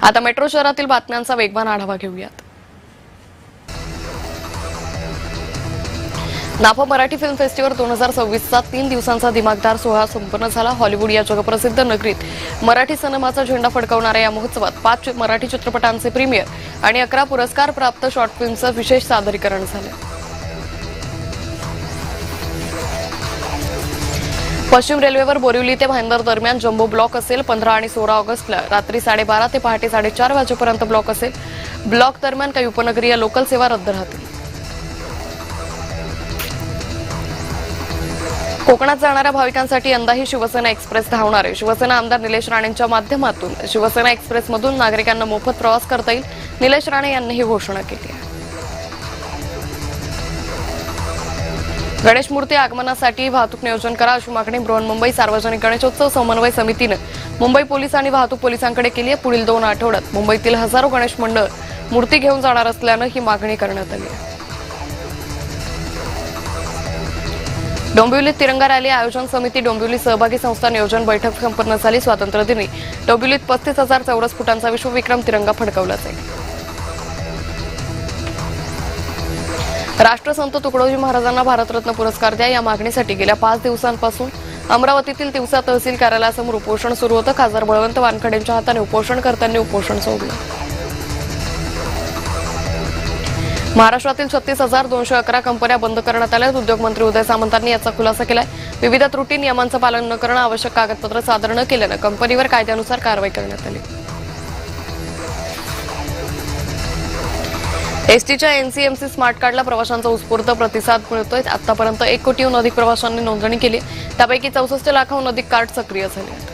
आता मेट्रो शहरातील बातम्यांचा वेगवान आढावा घेऊयात। नाफा मराठी फिल्म फेस्टिवल 2026चा 3 दिवसांचा दिमागदार सोहळा संपन्न झाला। हॉलिवूड या जगप्रसिद्ध नगरीत मराठी सिनेमाचा झेंडा फडकवणाऱ्या या महोत्सवात 5 मराठी चित्रपटांचे प्रीमियर आणि 11 पुरस्कार प्राप्त शॉर्ट फिल्मचं विशेष सादरीकरण झालं। पश्चिम रेल्वेवर बोरिवली ते भाईंदर दरम्यान जम्बो ब्लॉक असेल। 15 आणि 16 ऑगस्टला रात्री 12:30 ते पहाटे 4:30 वाजेपर्यंत ब्लॉक असेल। ब्लॉक दरम्यान काही उपनगरीय लोकल सेवा रद्द राहतील। कोकणात जाणाऱ्या भाविकांसाठी यंदाही शिवसेना एक्सप्रेस धावणार आहे। शिवसेना आमदार निलेश राणेंच्या माध्यमातून शिवसेना एक्सप्रेसमधून नागरिकांना मोफत प्रवास करता येईल। निलेश राणे यांनी ही घोषणा केली आहे। गणेश मूर्ती आगमनासाठी वाहतूक नियोजन करा अशी मागणी बृहन्मुंबई सार्वजनिक गणेशोत्सव समन्वय समितीने मुंबई पोलीस आणि वाहतूक पोलिसांकडे केली आहे। पुढील 2 आठवड्यात मुंबईतील हजारो गणेश मंडळ मूर्ती घेऊन जाणार असल्याने ही मागणी करण्यात आली आहे। डोंबिवलीत तिरंगा रॅली आयोजन समिती डोंबिवली सहभागी संस्था नियोजन बैठक संपन्न झाली। स्वातंत्र्य दिनी डोंबिवलीत 35,000 चौरस फुटांचा विश्वविक्रम तिरंगा फडकवला जाईल। राष्ट्रसंत तुकडोजी महाराजांना भारतरत्न पुरस्कार द्या या मागणीसाठी गेल्या 5 दिवसांपासून अमरावतीतील तिवसा तहसील कार्यालयासमोर उपोषण सुरू होतं। खासदार बळवंत वानखेडेंच्या हाताने उपोषणकर्त्यांनी उपोषण सोडलं। महाराष्ट्रातील 36,211 कंपन्या बंद करण्यात आल्या। उद्योगमंत्री उदय सामंतांनी याचा खुलासा केलाय। विविध त्रुटी नियमांचं पालन न करणं, आवश्यक कागदपत्र सादर न केल्यानं कंपनीवर कायद्यानुसार कारवाई करण्यात आली। एसटीच्या एनसीएमसी स्मार्ट कार्डला प्रवाशांचा उत्स्फूर्त प्रतिसाद मिळतोय। आतापर्यंत 1 कोटीहून अधिक प्रवाशांनी नोंदणी केली। त्यापैकी 64 लाखाहून अधिक कार्ड सक्रिय झाले आहेत।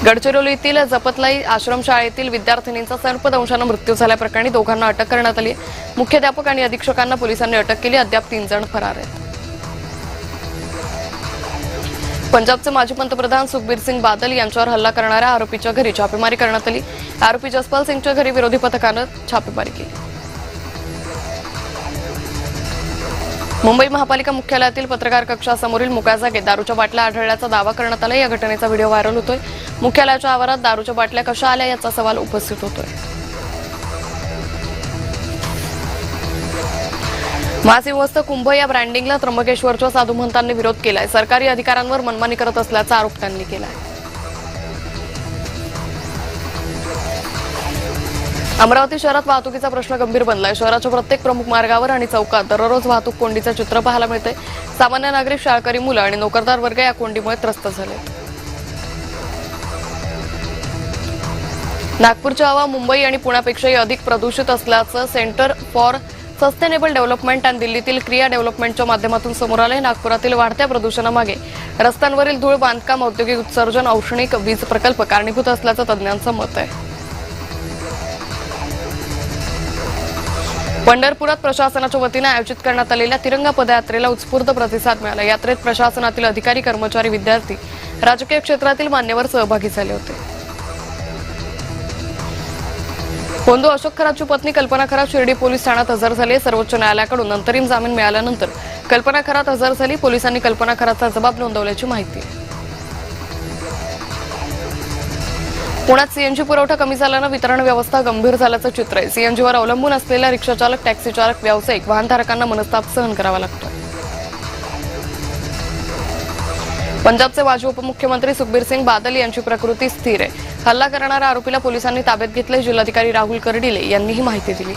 गडचिरोलीतील जपतलाई आश्रमशाळेतील विद्यार्थिनींचा सर्पदंशाने मृत्यू झाल्याप्रकरणी दोघांना अटक करण्यात आली आहे। मुख्याध्यापक आणि अधीक्षकांना पोलिसांनी अटक केली। अद्याप 3 जण फरार आहेत। पंजाबचे माजी पंतप्रधान सुखबीर सिंग बादल यांच्यावर हल्ला करणाऱ्या आरोपीच्या घरी छापेमारी करण्यात आली। आरोपी जसपाल सिंगच्या घरी विरोधी पथकानं छापेमारी केली। मुंबई महापालिका मुख्यालयातील पत्रकार कक्षासमोरील मोकळ्या जागेत दारूच्या बाटल्या आढळल्याचा दावा करण्यात आला। या घटनेचा व्हिडिओ व्हायरल होतोय। मुख्यालयाच्या आवारात दारूच्या बाटल्या कशा आल्या याचा सवाल उपस्थित होतोय। महासिंहस्थ कुंभ या ब्रँडिंगला त्र्यंबकेश्वरच्या साधू महंतांनी विरोध केलाय। सरकारी अधिकाऱ्यांवर मनमानी करत असल्याचा आरोप त्यांनी केलाय। अमरावती शहरात वाहतुकीचा प्रश्न गंभीर बनलाय। शहराच्या प्रत्येक प्रमुख मार्गावर आणि चौकात दररोज वाहतूक कोंडीचं चित्र पाहायला मिळते। सामान्य नागरिक, शाळकरी मुलं आणि नोकरदार वर्ग या कोंडीमुळे त्रस्त झालेत। नागपूरची हवा मुंबई आणि पुण्यापेक्षाही अधिक प्रदूषित असल्याचं सेंटर फॉर सस्टेनेबल डेव्हलपमेंट आणि दिल्लीतील क्रिया डेव्हलपमेंटच्या माध्यमातून समोर आले। नागपुरातील वाढत्या प्रदूषणामागे रस्त्यांवरील धूळ, बांधकाम, औद्योगिक उत्सर्जन, औष्णिक वीज प्रकल्प कारणीभूत असल्याचं तज्ज्ञांचं मत आहे। पंढरपुरात प्रशासनाच्या वतीने आयोजित करण्यात आलेल्या तिरंगा पदयात्रेला उत्स्फूर्त प्रतिसाद मिळाला। यात्रेत प्रशासनातील अधिकारी, कर्मचारी, विद्यार्थी, राजकीय क्षेत्रातील मान्यवर सहभागी झाले होते। कोंदू अशोक खरातची पत्नी कल्पना खरात शिर्डी पोलीस ठाण्यात हजर झाली। सर्वोच्च न्यायालयाकडून अंतरिम जामीन मिळाल्यानंतर कल्पना खरात हजर झाली। पोलिसांनी कल्पना खरातचा जबाब नोंदवल्याची माहिती आहे। पुण्यात सीएनजी पुरवठा कमी झाल्यानं वितरण व्यवस्था गंभीर झाल्याचं चित्र आहे। सीएनजीवर अवलंबून असलेल्या रिक्षाचालक, टॅक्सी चालक, व्यावसायिक वाहनधारकांना मनस्ताप सहन करावा लागतोय। पंजाबचे माजी उपमुख्यमंत्री सुखबीर सिंग बादल यांची प्रकृती स्थिर आहे। हल्ला करणाऱ्या आरोपीला पोलिसांनी ताब्यात घेतले। जिल्हाधिकारी राहुल कर्डिले यांनी ही माहिती दिली।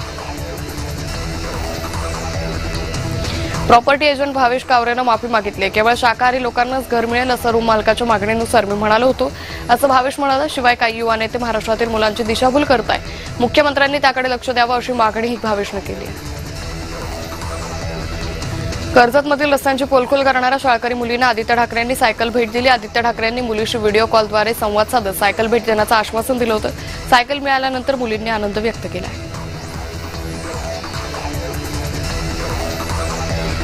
प्रॉपर्टी एजंट भावेश कावरेनं माफी मागितली। केवळ शाकाहारी लोकांनाच घर मिळेल असं रूम मालकाच्या मागणीनुसार मी म्हणालो होतो असं भावेश म्हणाला। शिवाय काही युवा नेते महाराष्ट्रातील मुलांची दिशाभूल करताय। मुख्यमंत्र्यांनी त्याकडे लक्ष द्यावं अशी मागणीही भावेशनं केली आहे। कर्जतमधील रस्त्यांची पोलखोल करणाऱ्या शाळकरी मुलींना आदित्य ठाकरेंनी सायकल भेट दिली। आदित्य ठाकरेंनी मुलीशी व्हिडिओ कॉलद्वारे संवाद साधत सायकल भेट देण्याचं आश्वासन दिलं होतं। सायकल मिळाल्यानंतर मुलींनी आनंद व्यक्त केला।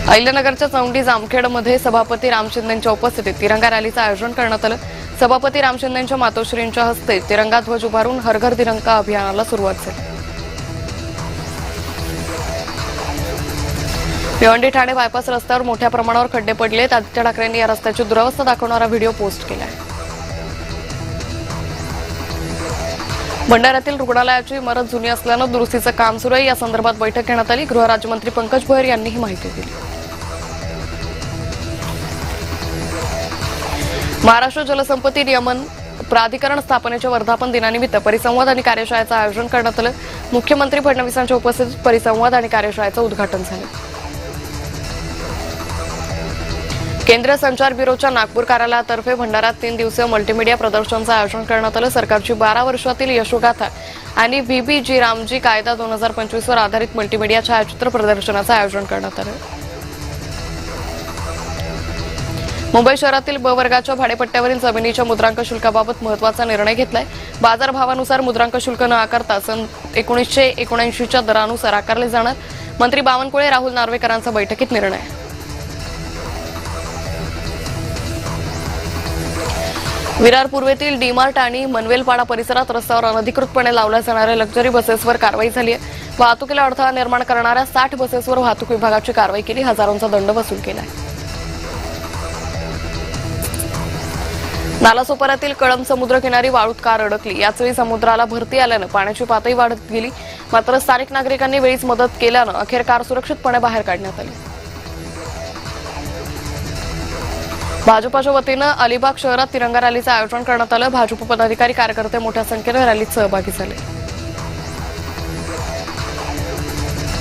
अहिल्यानगरच्या चौंडी जामखेडमध्ये सभापती राम शिंदेंच्या उपस्थितीत तिरंगा रॅलीचं आयोजन करण्यात आलं। सभापती राम शिंदेंच्या मातोश्रींच्या हस्ते तिरंगा ध्वज उभारून हर घर तिरंगा अभियानाला सुरुवात झाली। भिवंडी ठाणे बायपास रस्त्यावर मोठ्या प्रमाणावर खड्डे पडलेत। आदित्य ठाकरेंनी या रस्त्याची दुरवस्था दाखवणारा व्हिडिओ पोस्ट केलाय। भंडाऱ्यातील रुग्णालयाची इमारत जुनी असल्यानं दुरुस्तीचं काम सुरू आहे. या संदर्भात बैठक घेण्यात आली. गृहराज्यमंत्री पंकज भोयर यांनी ही माहिती दिली. महाराष्ट्र जलसंपत्ती नियमन प्राधिकरण स्थापनेच्या वर्धापन दिनानिमित्त परिसंवाद आणि कार्यशाळेचं आयोजन करण्यात आलं. मुख्यमंत्री फडणवीसांच्या उपस्थितीत परिसंवाद आणि कार्यशाळेचं उद्घाटन झालं. केंद्रीय संचार ब्युरोच्या नागपूर कार्यालयातर्फे भंडाऱ्यात 3 दिवसीय मल्टीमीडिया प्रदर्शनाचं आयोजन करण्यात आलं. सरकारची 12 वर्षातील यशोगाथा आणि बीबीजी रामजी कायदा 2025 वर आधारित मल्टीमीडिया छायाचित्र प्रदर्शनाचं आयोजन करण्यात आलं. मुंबई शहरातील ब वर्गाच्या भाडेपट्ट्यावरील जमिनीच्या मुद्रांक शुल्काबाबत महत्त्वाचा निर्णय घेतलाय. बाजारभावानुसार मुद्रांक शुल्क न आकारता सन 1979च्या दरानुसार आकारले जाणार. मंत्री बावनकुळे राहुल नार्वेकरांचा बैठकीत निर्णय. विरार पूर्वेतील डीमार्ट आणि मनवेलपाडा परिसरात रस्त्यावर अनधिकृतपणे लावल्या जाणाऱ्या लक्झरी बसेसवर कारवाई झाली आहे. वाहतुकीला अडथळा निर्माण करणाऱ्या 60 बसेसवर वाहतूक विभागाची कारवाई केली. हजारोंचा दंड वसूल केलाय. नालासोपाऱ्यातील कळंब समुद्रकिनारी वाळूत कार अडकली. याचवेळी समुद्राला भरती आल्यानं पाण्याची पातळी वाढत गेली. मात्र स्थानिक नागरिकांनी वेळीच मदत केल्यानं अखेर कार सुरक्षितपणे बाहेर काढण्यात आली. भाजपच्या वतीनं अलिबाग शहरात तिरंगा रॅलीचं आयोजन करण्यात आलं. भाजप पदाधिकारी कार्यकर्ते मोठ्या संख्येनं रॅलीत सहभागी झाले.